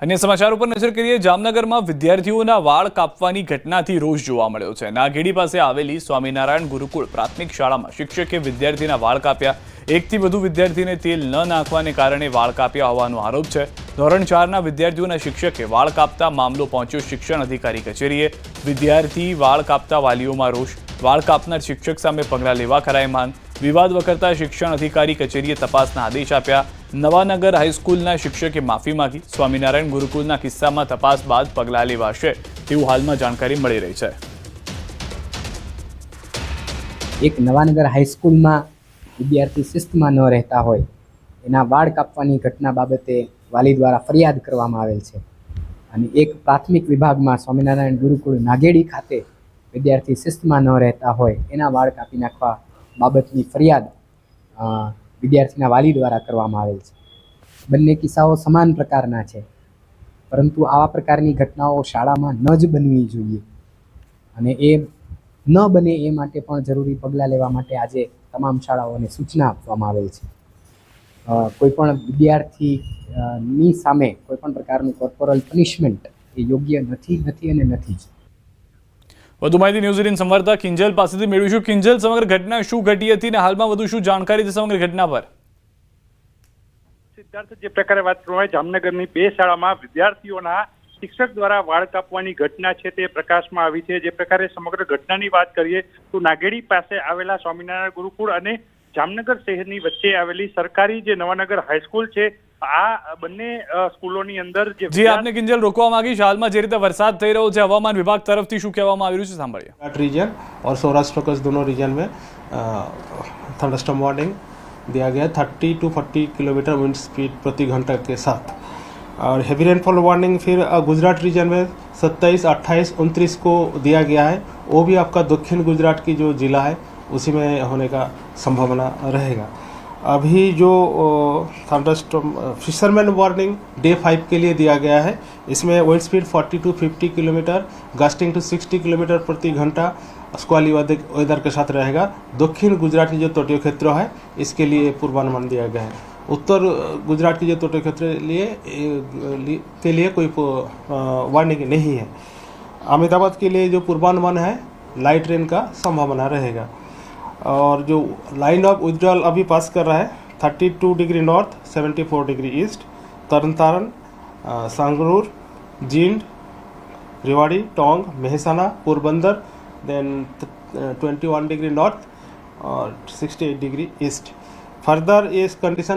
अन्य समाचार पर नजर करिए। जामनगर में विद्यार्थीओना वाळ कापवानी घटनाथी रोष जोवा मळ्यो छे। नागेड़ी पासे आवेली स्वामीनारायण गुरुकुल प्राथमिक शाळामां शिक्षके विद्यार्थीना वाळ काप्या। एकथी વધુ विद्यार्थीने तेल न नाखवाने कारणे वाळ काप्या होવાનો आरोप छे। धोरण 4ना विद्यार्थीओना शिक्षके वाळ कापता मामलो पहोंच्यो शिक्षण अधिकारी कचेरीए। विद्यार्थी वाळ कापता वालीओमां रोष। वाळ कापनार शिक्षक सामे पगलां लेवा कराई मांग। विवाद वकरता शिक्षण अधिकारी कचेरीए तपासना आदेश आप्या। नवानगर हाईस्कूलना शिक्षके माफी मांगी। स्वामीनारायण गुरुकुलना किस्सामां तपास बाद पगलां लेवाशे तेवुं हालमां जानकारी मळी रही छे। एक नवानगर हाईस्कूल में विद्यार्थी शिस्त में न रहता होय एना वाळ कापवानी घटना बाबते वाली द्वारा फरियाद करवामां आवेल छे। अने एक प्राथमिक विभाग में स्वामीनारायण गुरुकुल नागेड़ी खाते विद्यार्थी शिस्त में न रहता होय एना वाळ कापी नाखवा बाबतनी फरियाद विद्यार्थीना वाली द्वारा करवामां आवेल छे। बंने किस्साओ समान प्रकारना छे, परंतु आवा प्रकारनी घटनाओ शाळामां न ज बनवी जोईए अने ए न बने ए माटे पण जरूरी पगलां लेवा माटे आजे तमाम शाळाओने सूचना आपवामां आवेल छे। कोईपण विद्यार्थी नी सामे कोईपण प्रकारनुं कोर्पोरल पनिशमेंट ए योग्य નથી અને નથી જ। વધુ માહિતી ન્યૂઝ 18 સંવાદદાતા કિંજલ પાસેથી મેળવીશું। કિંજલ, સમગ્ર ઘટના શું ઘટી હતી અને હાલમાં વધુ શું જાણકારી છે સમગ્ર ઘટના પર? સિદ્ધાર્થ, જે પ્રકારે વાત કરવામાં જામનગરની બે શાળામાં વિદ્યાર્થીઓના શિક્ષક દ્વારા વાળ કાપવાની ઘટના છે તે પ્રકાશમાં આવી છે। જે પ્રકારે સમગ્ર ઘટનાની વાત કરીએ તો નાગેડી પાસે આવેલા સ્વામિનારાયણ ગુરુકુળ અને જામનગર શહેરની વચ્ચે આવેલી સરકારી જે નવાનગર હાઈસ્કૂલ છે આ બંને સ્કૂલોની અંદર જે જી આપને કિંજલ રોકવા માંગીશ। હાલમાં જે રીતે વરસાદ થઈ રહ્યો છે હવામાન વિભાગ તરફથી શું કહેવામાં આવી રહ્યું છે સાંભળીએ। रीजन और सौराष्ट्र कच्छ दोनों रीजन में थंडरस्टॉर्म वार्निंग दिया गया 30 to 40 किलोमीटर विंड स्पीड प्रति घंटा के साथ। और हेवी रेनफॉल वार्निंग फिर गुजरात रीजन में 27, 28, 29 को दिया गया है। वो भी आपका दक्षिण गुजरात की जो ज़िला है उसी में होने का संभावना रहेगा। अभी जो थंडरस्टॉर्म फिशरमैन वार्निंग डे 5 के लिए दिया गया है। इसमें wind speed 40 to 50 kilometre, gusting to 60 kilometre प्रति घंटा स्क्वाली वेदर के साथ रहेगा। दक्षिण गुजरात की जो तटीय क्षेत्र है इसके लिए पूर्वानुमान दिया गया है। उत्तर गुजरात की जो तटीय क्षेत्र के लिए कोई वार्निंग नहीं है। अहमदाबाद के लिए जो पूर्वानुमान है लाइट रेन का संभावना रहेगा। और जो लाइन ऑफ विड्रॉल अभी पास कर रहा है 32 degree north, 74 degree east, Tarn Taran, Sangrur, Jind, Rewari, Tonk, Mehsana, Porbandar, then 21 degree north और 68 डिग्री ईस्ट। फर्दर इस कंडीशन